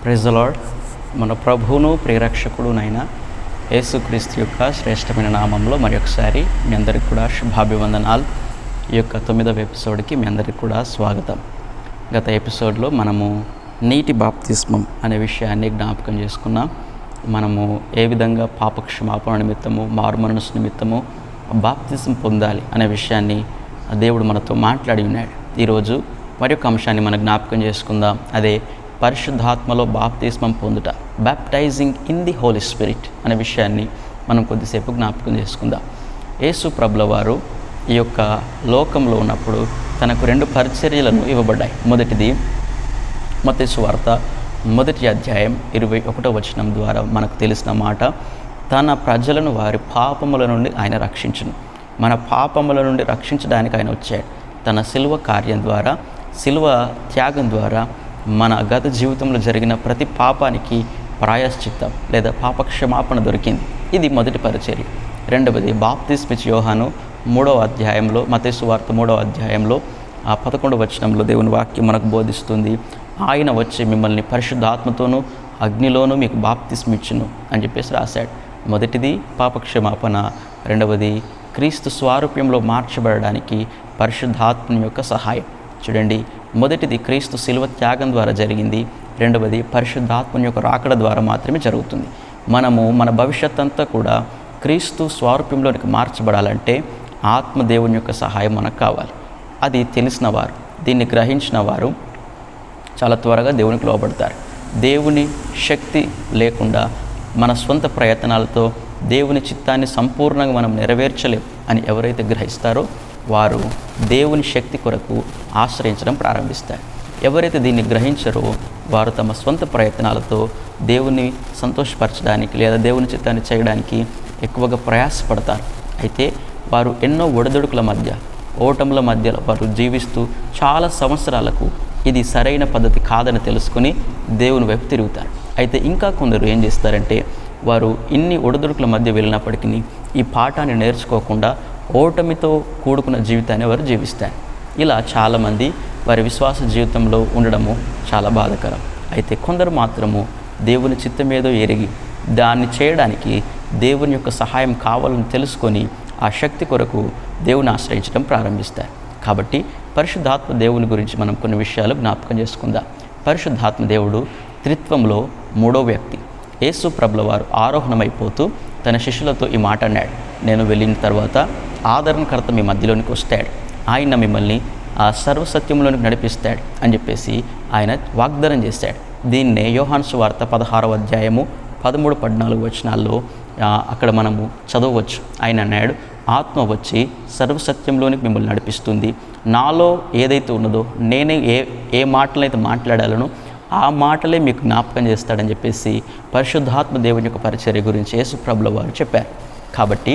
Praise the lord. మన ప్రభువును ప్రియరక్షకుడునైన యేసుక్రీస్తు యొక్క శ్రేష్టమైన నామంలో మరి ఒకసారి మీ అందరికి కూడా శుభాభివందనాలు. ఈ యొక్క 9వ ఎపిసోడ్కి మీ అందరికి కూడా స్వాగతం. గత ఎపిసోడ్లో మనము నీటి బాప్తిస్మం అనే విషయాన్ని జ్ఞాపకం చేసుకున్నాం. మనము ఏ విధంగా పాపక్షమాపణ నిమిత్తము, మారుమనసు నిమిత్తము బాప్తిజం పొందాలి అనే విషయాన్ని దేవుడు మనతో మాట్లాడి ఉన్నాడు. ఈరోజు మరి ఒక అంశాన్ని మనం జ్ఞాపకం చేసుకుందాం. అదే పరిశుద్ధాత్మలో బాప్తిస్మం పొందుట, baptising in the Holi spirit అనే విషయాన్ని మనం కొద్దిసేపు జ్ఞాపకం చేసుకుందాం. యేసు ప్రభుల వారు ఈ యొక్క లోకంలో ఉన్నప్పుడు తనకు 2 పరిచర్యలను ఇవ్వబడ్డాయి. మొదటిది మత్తయి సువార్త 1వ అధ్యాయం 21వ వచనం ద్వారా మనకు తెలిసిన మాట, తన ప్రజలను వారి పాపముల నుండి ఆయన రక్షించును. మన పాపముల నుండి రక్షించడానికి ఆయన వచ్చాడు. తన శిలువ కార్యం ద్వారా, శిలువ త్యాగం ద్వారా మన గత జీవితంలో జరిగిన ప్రతి పాపానికి ప్రాయశ్చిత్తం లేదా పాపక్షమాపణ దొరికింది. ఇది మొదటి పరిచర్య. రెండవది బాప్తిస్మిచ్ యోహాను 3వ అధ్యాయంలో, మత్తయి సువార్త 3వ అధ్యాయంలో 11వ వచనంలో దేవుని వాక్యం మనకు బోధిస్తుంది, ఆయన వచ్చి మిమ్మల్ని పరిశుద్ధాత్మతోనూ అగ్నిలోనూ మీకు బాప్తిస్మిచ్చును అని చెప్పేసి రాశాడు. మొదటిది పాపక్షమాపణ, రెండవది క్రీస్తు స్వారూప్యంలో మార్చబడడానికి పరిశుద్ధాత్మ యొక్క సహాయం. చూడండి, మొదటిది క్రీస్తు శిలువ త్యాగం ద్వారా జరిగింది, రెండవది పరిశుద్ధాత్మ యొక్క రాకడ ద్వారా మాత్రమే జరుగుతుంది. మనము మన భవిష్యత్ అంతా కూడా క్రీస్తు స్వారూప్యంలోనికి మార్చబడాలంటే ఆత్మదేవుని యొక్క సహాయం మనకు కావాలి. అది తెలిసిన వారు, దీన్ని గ్రహించిన వారు చాలా త్వరగా దేవునికి లోబడతారు. దేవుని శక్తి లేకుండా మన స్వంత ప్రయత్నాలతో దేవుని చిత్తాన్ని సంపూర్ణంగా మనం నెరవేర్చలేం అని ఎవరైతే గ్రహిస్తారో వారు దేవుని శక్తి కొరకు ఆశ్రయించడం ప్రారంభిస్తారు. ఎవరైతే దీన్ని గ్రహించారో వారు తమ స్వంత ప్రయత్నాలతో దేవుని సంతోషపరచడానికి లేదా దేవుని చిత్తాన్ని చేయడానికి ఎక్కువగా ప్రయాసపడతారు. అయితే వారు ఎన్నో ఒడిదుడుకుల మధ్య, ఓటముల మధ్యలో వారు జీవిస్తూ చాలా సంవత్సరాలకు ఇది సరైన పద్ధతి కాదని తెలుసుకొని దేవుని వైపు తిరుగుతారు. అయితే ఇంకా కొందరు ఏం చేస్తారంటే, వారు ఇన్ని ఒడిదుడుకుల మధ్య వెళ్ళినప్పటికీ ఈ పాఠాన్ని నేర్చుకోకుండా ఓటమితో కూడుకున్న జీవితాన్ని వారు జీవిస్తారు. ఇలా చాలామంది వారి విశ్వాస జీవితంలో ఉండడము చాలా బాధాకరం. అయితే కొందరు మాత్రము దేవుని చిత్తమేదో ఎరిగి దాన్ని చేయడానికి దేవుని యొక్క సహాయం కావాలని తెలుసుకొని ఆ శక్తి కొరకు దేవుని ఆశ్రయించడం ప్రారంభిస్తారు. కాబట్టి పరిశుద్ధాత్మ దేవుని గురించి మనం కొన్ని విషయాలు జ్ఞాపకం చేసుకుందాం. పరిశుద్ధాత్మ దేవుడు త్రిత్వంలో 3వ వ్యక్తి. యేసు ప్రభుల వారు ఆరోహణమైపోతూ తన శిష్యులతో ఈ మాట అన్నాడు, నేను వెళ్ళిన తర్వాత ఆదరణకర్త మీ మధ్యలోనికి వస్తాడు, ఆయన మిమ్మల్ని ఆ సర్వసత్యంలోనికి నడిపిస్తాడు అని చెప్పేసి ఆయన వాగ్దానం చేశాడు. దీన్నే యోహాను సువార్త 16వ అధ్యాయము 13-14 వచనాల్లో అక్కడ మనము చదవవచ్చు. ఆయన అన్నాడు, ఆత్మ వచ్చి సర్వసత్యంలోనికి మిమ్మల్ని నడిపిస్తుంది, నాలో ఏదైతే ఉన్నదో నేనే ఏ మాటలైతే మాట్లాడాలనో ఆ మాటలే మీకు జ్ఞాపకం చేస్తాడని చెప్పేసి పరిశుద్ధాత్మ దేవుని యొక్క పరిచర్య గురించి యేసు ప్రభుల వారు చెప్పారు. కాబట్టి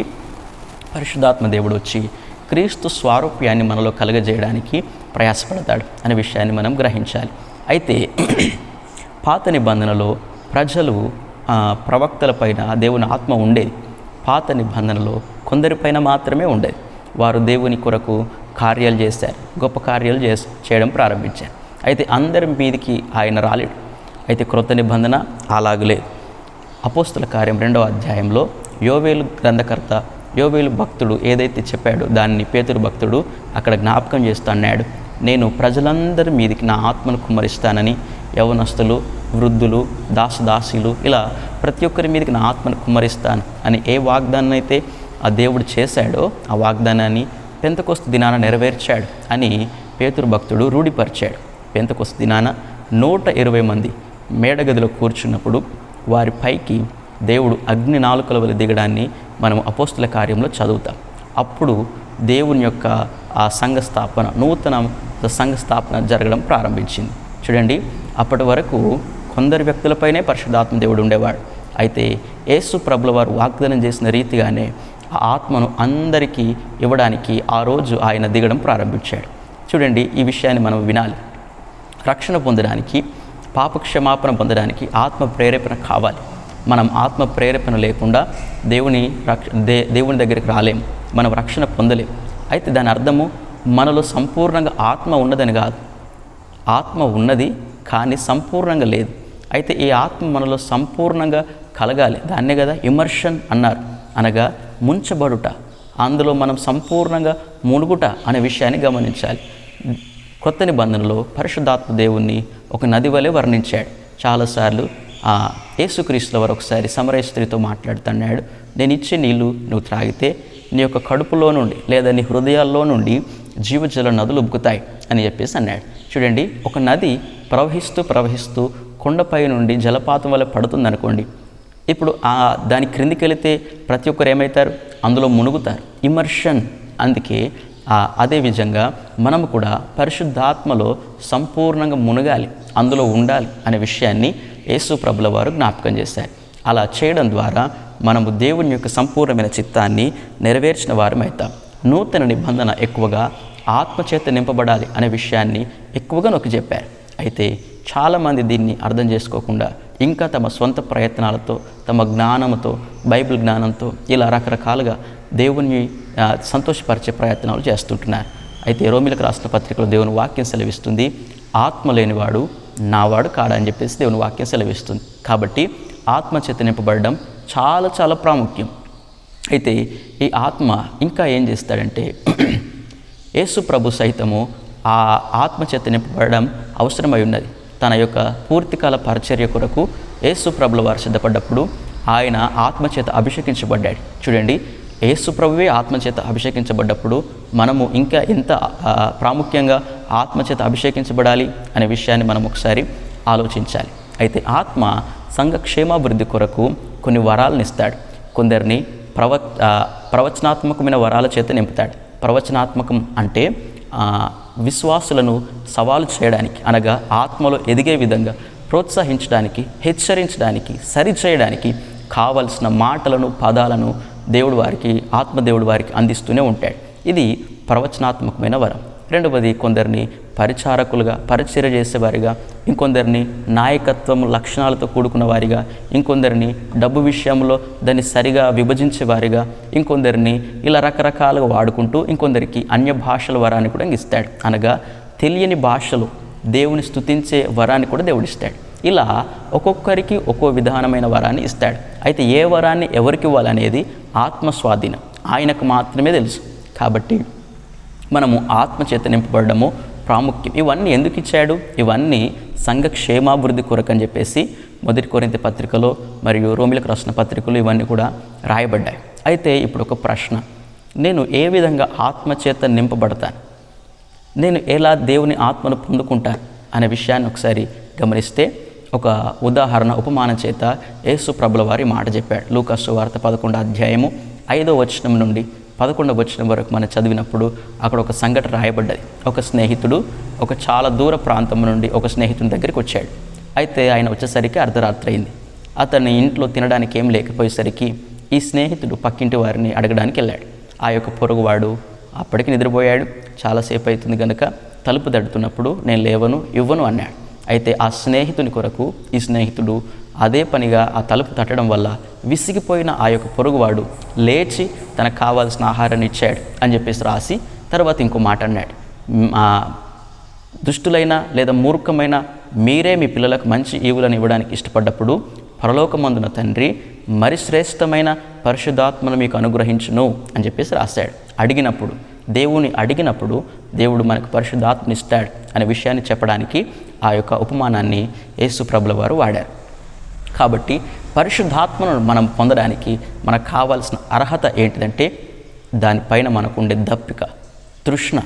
పరిశుద్ధాత్మ దేవుడు వచ్చి క్రీస్తు స్వారూప్యాన్ని మనలో కలుగజేయడానికి ప్రయాసపడతాడు అనే విషయాన్ని మనం గ్రహించాలి. అయితే పాత నిబంధనలో ప్రజలు ప్రవక్తల పైన దేవుని ఆత్మ ఉండేది. పాత నిబంధనలో కొందరిపైన మాత్రమే ఉండేది. వారు దేవుని కొరకు కార్యాలు చేశారు, గొప్ప కార్యాలు చేయడం ప్రారంభించారు. అయితే అందరి మీదికి ఆయన రాలేడు. అయితే క్రొత్త నిబంధన అలాగలేదు. అపోస్తుల కార్యం 2వ అధ్యాయంలో యోవేలు గ్రంథకర్త, యోవేలు భక్తుడు ఏదైతే చెప్పాడో దాన్ని పేతురు భక్తుడు అక్కడ జ్ఞాపకం చేస్తూ అన్నాడు, నేను ప్రజలందరి మీదికి నా ఆత్మను కుమ్మరిస్తానని, యవనస్తులు, వృద్ధులు, దాసదాసీలు ఇలా ప్రతి ఒక్కరి మీదకి నా ఆత్మను కుమ్మరిస్తాను అని ఏ వాగ్దానం అయితే ఆ దేవుడు చేశాడో ఆ వాగ్దానాన్ని పెంతెకొస్తు దినాన నెరవేర్చాడు అని పేతురు భక్తుడు రూఢిపరిచాడు. పెంతెకొస్తు దినాన 120 మంది మేడగదిలో కూర్చున్నప్పుడు వారి పైకి దేవుడు అగ్ని నాలుకల వలె దిగడాన్ని మనం అపోస్తుల కార్యంలో చదువుతాం. అప్పుడు దేవుని యొక్క ఆ సంఘస్థాపన, నూతన సంఘస్థాపన జరగడం ప్రారంభించింది. చూడండి, అప్పటి వరకు కొందరు వ్యక్తులపైనే పరిశుద్ధాత్మ దేవుడు ఉండేవాడు. అయితే యేసు ప్రభుల వారు వాగ్దానం చేసిన రీతిగానే ఆ ఆత్మను అందరికీ ఇవ్వడానికి ఆ రోజు ఆయన దిగడం ప్రారంభించాడు. చూడండి, ఈ విషయాన్ని మనం వినాలి. రక్షణ పొందడానికి, పాపక్షమాపణ పొందడానికి ఆత్మ ప్రేరేపణ కావాలి. మనం ఆత్మ ప్రేరేపణ లేకుండా దేవుని దగ్గరికి రాలేము, మనం రక్షణ పొందలేము. అయితే దాని అర్థము మనలో సంపూర్ణంగా ఆత్మ ఉన్నదని కాదు. ఆత్మ ఉన్నది కానీ సంపూర్ణంగా లేదు. అయితే ఈ ఆత్మ మనలో సంపూర్ణంగా కలగాలి. దాన్నే కదా ఇమర్షన్ అన్నారు, అనగా ముంచబడుట, అందులో మనం సంపూర్ణంగా మునుగుట అనే విషయాన్ని గమనించాలి. కొత్త నిబంధనలో పరిశుద్ధాత్మ దేవుణ్ణి ఒక నది వలె వర్ణించాడు. చాలాసార్లు యేసుక్రీస్తుల వారు ఒకసారి సమరయ స్త్రీతో మాట్లాడుతున్నాడు, నేను ఇచ్చే నీళ్లు నువ్వు త్రాగితే నీ యొక్క కడుపులో నుండి లేదా నీ హృదయాల్లో నుండి జీవజల నదులు ఉబ్బుకుతాయి అని చెప్పేసి అన్నాడు. చూడండి, ఒక నది ప్రవహిస్తూ కొండపై నుండి జలపాతం వల్ల పడుతుంది అనుకోండి. ఇప్పుడు దాని క్రిందికి వెళితే ప్రతి ఒక్కరు ఏమవుతారు? అందులో మునుగుతారు, ఇమర్షన్. అందుకే అదే విధంగా మనము కూడా పరిశుద్ధాత్మలో సంపూర్ణంగా మునగాలి, అందులో ఉండాలి అనే విషయాన్ని యేసు ప్రభుల వారు జ్ఞాపకం చేశారు. అలా చేయడం ద్వారా మనము దేవుని యొక్క సంపూర్ణమైన చిత్తాన్ని నెరవేర్చిన వారమవుతాం. నూతన నిబంధన ఎక్కువగా ఆత్మచేత నింపబడాలి అనే విషయాన్ని ఎక్కువగా నొక్కి చెప్పారు. అయితే చాలామంది దీన్ని అర్థం చేసుకోకుండా ఇంకా తమ సొంత ప్రయత్నాలతో, తమ జ్ఞానంతో, బైబిల్ జ్ఞానంతో ఇలా రకరకాలుగా దేవుని సంతోషపరిచే ప్రయత్నాలు చేస్తుంటున్నారు. అయితే రోమీలకు రాసిన పత్రికలో దేవుని వాక్యం సెలవిస్తుంది, ఆత్మ లేనివాడు నావాడు కాడని చెప్పేసి దేవుని వాక్యం సెలవిస్తుంది. కాబట్టి ఆత్మచేత నింపబడడం చాలా చాలా ప్రాముఖ్యం. అయితే ఈ ఆత్మ ఇంకా ఏం చేస్తాడంటే యేసు ప్రభు సైతము ఆ ఆత్మచేత నింపబడడం అవసరమై ఉన్నది. తన యొక్క పూర్తికాల పరిచర్య కొరకు యేసు ప్రభుల వారు సిద్ధపడ్డప్పుడు ఆయన ఆత్మచేత అభిషేకించబడ్డాడు. చూడండి, యేసు ప్రభువే ఆత్మచేత అభిషేకించబడ్డప్పుడు మనము ఇంకా ఎంత ప్రాముఖ్యంగా ఆత్మచేత అభిషేకించబడాలి అనే విషయాన్ని మనం ఒకసారి ఆలోచించాలి. అయితే ఆత్మ సంఘ క్షేమాభివృద్ధి కొరకు కొన్ని వరాలను ఇస్తాడు. కొందరిని ప్రవచనాత్మకమైన వరాల చేత నింపుతాడు. ప్రవచనాత్మకం అంటే విశ్వాసులను సవాలు చేయడానికి, అనగా ఆత్మలో ఎదిగే విధంగా ప్రోత్సహించడానికి, హెచ్చరించడానికి, సరిచేయడానికి కావలసిన మాటలను, పదాలను ఆత్మదేవుడు వారికి అందిస్తూనే ఉంటాడు. ఇది ప్రవచనాత్మకమైన వరం. రెండవది, కొందరిని పరిచారకులుగా, పరిచర్య చేసేవారిగా, ఇంకొందరిని నాయకత్వం లక్షణాలతో కూడుకున్న వారిగా, ఇంకొందరిని డబ్బు విషయంలో దాన్ని సరిగా విభజించేవారిగా, ఇంకొందరిని ఇలా రకరకాలుగా వాడుకుంటూ ఇంకొందరికి అన్య భాషల వరాన్ని కూడా ఇస్తాడు. అనగా తెలియని భాషలు దేవుని స్తుతించే వరాన్ని కూడా దేవుడిస్తాడు. ఇలా ఒక్కొక్కరికి ఒక్కో విధానమైన వరాన్ని ఇస్తాడు. అయితే ఏ వరాన్ని ఎవరికి ఇవ్వాలనేది ఆత్మస్వాధీనం, ఆయనకు మాత్రమే తెలుసు. కాబట్టి మనము ఆత్మచేత నింపబడము ప్రాముఖ్యం. ఇవన్నీ ఎందుకు ఇచ్చాడు? ఇవన్నీ సంఘ క్షేమాభివృద్ధి కొరకు అని చెప్పేసి 1 కొరింథీ పత్రికలో మరియు రోమీలకు రాసిన పత్రికలు ఇవన్నీ కూడా రాయబడ్డాయి. అయితే ఇప్పుడు ఒక ప్రశ్న, నేను ఏ విధంగా ఆత్మచేత నింపబడతాను, నేను ఎలా దేవుని ఆత్మను పొందుకుంటాను అనే విషయాన్ని ఒకసారి గమనిస్తే ఒక ఉదాహరణ, ఉపమానం చేత యేసు ప్రభుల వారి మాట చెప్పాడు. లూకా సువార్త 11వ అధ్యాయము 5వ వచనం నుండి 11వ వచనం వరకు మనం చదివినప్పుడు అక్కడ ఒక సంఘటన రాయబడ్డది. ఒక స్నేహితుడు ఒక చాలా దూర ప్రాంతం నుండి ఒక స్నేహితుని దగ్గరికి వచ్చాడు. అయితే ఆయన వచ్చేసరికి అర్ధరాత్రి అయింది. అతని ఇంట్లో తినడానికి ఏం లేకపోయేసరికి ఈ స్నేహితుడు పక్కింటి వారిని అడగడానికి వెళ్ళాడు. ఆ యొక్క పొరుగువాడు అప్పటికి నిద్రపోయాడు. చాలాసేపు అవుతుంది కనుక తలుపు తడుతున్నప్పుడు నేను లేవను, ఇవ్వను అన్నాడు. అయితే ఆ స్నేహితుని కొరకు ఈ స్నేహితుడు అదే పనిగా ఆ తలుపు తట్టడం వల్ల విసిగిపోయిన ఆ యొక్క పొరుగువాడు లేచి తనకు కావాల్సిన ఆహారాన్ని ఇచ్చాడు అని చెప్పేసి రాసి తర్వాత ఇంకో మాట అన్నాడు, దుష్టులైన లేదా మూర్ఖమైన మీరే మీ పిల్లలకు మంచి ఈవులను ఇవ్వడానికి ఇష్టపడ్డప్పుడు పరలోకమందున తండ్రి మరి శ్రేష్టమైన పరిశుద్ధాత్మను మీకు అనుగ్రహించును అని చెప్పేసి రాశాడు. దేవుని అడిగినప్పుడు దేవుడు మనకు పరిశుద్ధాత్మని ఇస్తాడు అనే విషయాన్ని చెప్పడానికి ఆ యొక్క ఉపమానాన్ని యేసు ప్రభుల వారు వాడారు. కాబట్టి పరిశుద్ధాత్మను మనం పొందడానికి మనకు కావాల్సిన అర్హత ఏంటిదంటే దానిపైన మనకు ఉండే దప్పిక, తృష్ణ.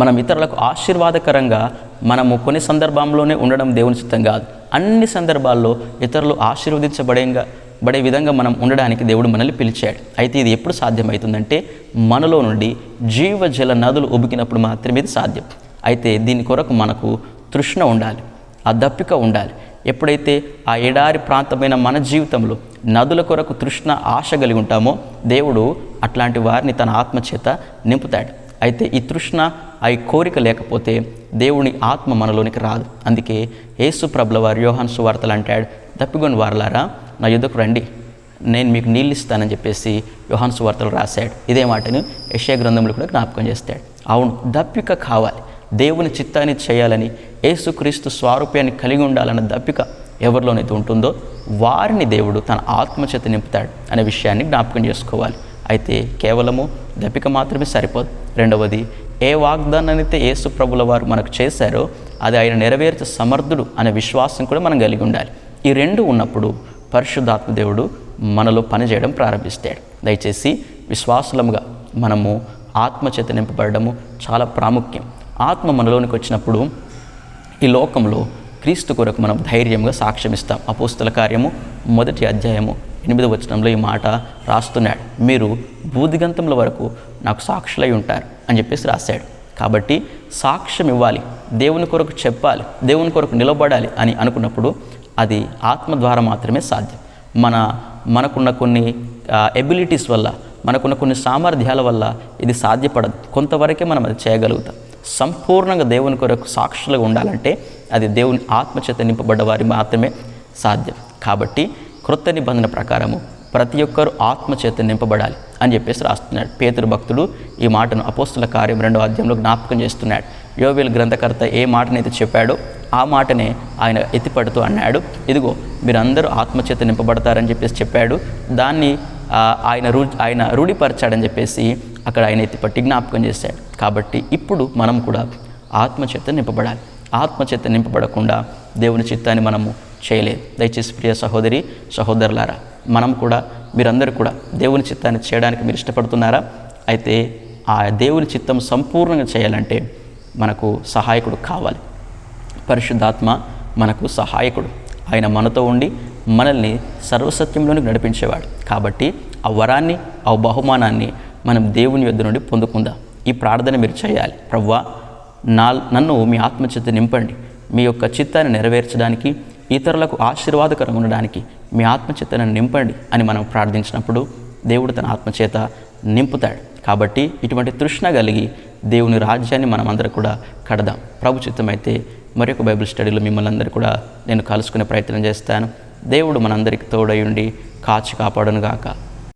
మనం ఇతరులకు ఆశీర్వాదకరంగా మనము కొన్ని సందర్భంలోనే ఉండడం దేవుని చిత్తం కాదు. అన్ని సందర్భాల్లో ఇతరులు ఆశీర్వదించబడే విధంగా మనం ఉండడానికి దేవుడు మనల్ని పిలిచాడు. అయితే ఇది ఎప్పుడు సాధ్యమవుతుందంటే మనలో నుండి జీవజల నదులు ఉబికినప్పుడు మాత్రమే ఇది సాధ్యం. అయితే దీని కొరకు మనకు తృష్ణ ఉండాలి, ఆ దప్పిక ఉండాలి. ఎప్పుడైతే ఆ ఎడారి ప్రాంతమైన మన జీవితంలో నదుల కొరకు తృష్ణ, ఆశ కలిగి ఉంటామో దేవుడు అట్లాంటి వారిని తన ఆత్మచేత నింపుతాడు. అయితే ఈ తృష్ణ, ఆ కోరిక లేకపోతే దేవుని ఆత్మ మనలోనికి రాదు. అందుకే యేసు ప్రభుల వారు యోహాను సువార్తలు అంటాడు, దప్పిగొని వారలారా నా యుద్ధకు రండి, నేను మీకు నీళ్ళు ఇస్తానని చెప్పేసి యోహాను సువార్తలు రాశాడు. ఇదే మాటను యెషయా గ్రంథంలో కూడా జ్ఞాపకం చేస్తాడు. అవును, దప్పిక కావాలి. దేవుని చిత్తాన్ని చేయాలని, యేసుక్రీస్తు స్వారూప్యాన్ని కలిగి ఉండాలన్న దప్పిక ఎవరిలోనైతే ఉంటుందో వారిని దేవుడు తన ఆత్మచేత నింపుతాడు అనే విషయాన్ని జ్ఞాపకం చేసుకోవాలి. అయితే కేవలము దప్పిక మాత్రమే సరిపోదు. రెండవది, ఏ వాగ్దానాన్ని అయితే యేసు ప్రభుల వారు మనకు చేశారో అది ఆయన నెరవేర్చే సమర్థుడు అనే విశ్వాసం కూడా మనం కలిగి ఉండాలి. ఈ రెండు ఉన్నప్పుడు పరిశుద్ధాత్మ దేవుడు మనలో పనిచేయడం ప్రారంభిస్తాడు. దయచేసి విశ్వాసులముగా మనము ఆత్మచేత నింపబడము చాలా ప్రాముఖ్యం. ఆత్మ మనలోనికి వచ్చినప్పుడు ఈ లోకంలో క్రీస్తు కొరకు మనం ధైర్యంగా సాక్ష్యం ఇస్తాం. అపోస్తల కార్యము 1వ అధ్యాయము 8వ వచనంలో ఈ మాట రాస్తున్నాడు. మీరు బూదిగంతముల వరకు నాకు సాక్షులై ఉంటారు అని చెప్పేసి రాశాడు. కాబట్టి సాక్ష్యం ఇవ్వాలి, దేవుని కొరకు చెప్పాలి, దేవుని కొరకు నిలబడాలి అని అనుకున్నప్పుడు అది ఆత్మ ద్వారా మాత్రమే సాధ్యం. మనకున్న కొన్ని ఎబిలిటీస్ వల్ల, మనకున్న కొన్ని సామర్థ్యాల వల్ల ఇది సాధ్యపడదు. కొంతవరకే మనం అది చేయగలుగుతాం. సంపూర్ణంగా దేవుని కొరకు సాక్షులుగా ఉండాలంటే అది దేవుని ఆత్మచేత నింపబడ్డ వారి మాత్రమే సాధ్యం. కాబట్టి క్రొత్త నిబంధన ప్రకారము ప్రతి ఒక్కరూ ఆత్మచేత నింపబడాలి అని చెప్పేసి రాస్తున్నాడు. పేతురు భక్తుడు ఈ మాటను అపోస్తల కార్యం 2వ అధ్యాయంలో జ్ఞాపకం చేస్తున్నాడు. యోవేలు గ్రంథకర్త ఏ మాటనైతే చెప్పాడో ఆ మాటనే ఆయన ఎత్తిపడుతూ అన్నాడు, ఇదిగో మీరందరూ ఆత్మచేత నింపబడతారని చెప్పేసి చెప్పాడు. దాన్ని ఆయన రూఢిపరచాడని చెప్పేసి అక్కడ ఆయన ఎత్తిపట్టి జ్ఞాపకం చేశాడు. కాబట్టి ఇప్పుడు మనం కూడా ఆత్మచేత నింపబడాలి. ఆత్మచేత నింపబడకుండా దేవుని చిత్తాన్ని మనము చేయలేదు. దయచేసి ప్రియ సహోదరి సహోదరులారా, మనం కూడా, మీరందరూ కూడా దేవుని చిత్తాన్ని చేయడానికి మీరు ఇష్టపడుతున్నారా? అయితే ఆ దేవుని చిత్తం సంపూర్ణంగా చేయాలంటే మనకు సహాయకుడు కావాలి. పరిశుద్ధాత్మ మనకు సహాయకుడు. ఆయన మనతో ఉండి మనల్ని సర్వసత్యంలోనికి నడిపించేవాడు. కాబట్టి ఆ వరాన్ని, ఆ బహుమానాన్ని మనం దేవుని యొద్ద నుండి పొందుకుందాం. ఈ ప్రార్థన మీరు చేయాలి. ప్రభువా, నన్ను మీ ఆత్మచేత నింపండి. మీ యొక్క చిత్తాన్ని నెరవేర్చడానికి, ఇతరులకు ఆశీర్వాదకరంగా ఉండడానికి మీ ఆత్మచేతను నింపండి అని మనం ప్రార్థించినప్పుడు దేవుడు తన ఆత్మచేత నింపుతాడు. కాబట్టి ఇటువంటి తృష్ణ కలిగి దేవుని రాజ్యాన్ని మనం అందరూ కూడా కడదాం. ప్రభు చిత్తమైతే మరొక బైబిల్ స్టడీలో మిమ్మల్ని అందరూ కూడా నేను కలుసుకునే ప్రయత్నం చేస్తాను. దేవుడు మనందరికీ తోడై ఉండి కాచి కాపాడును గాక.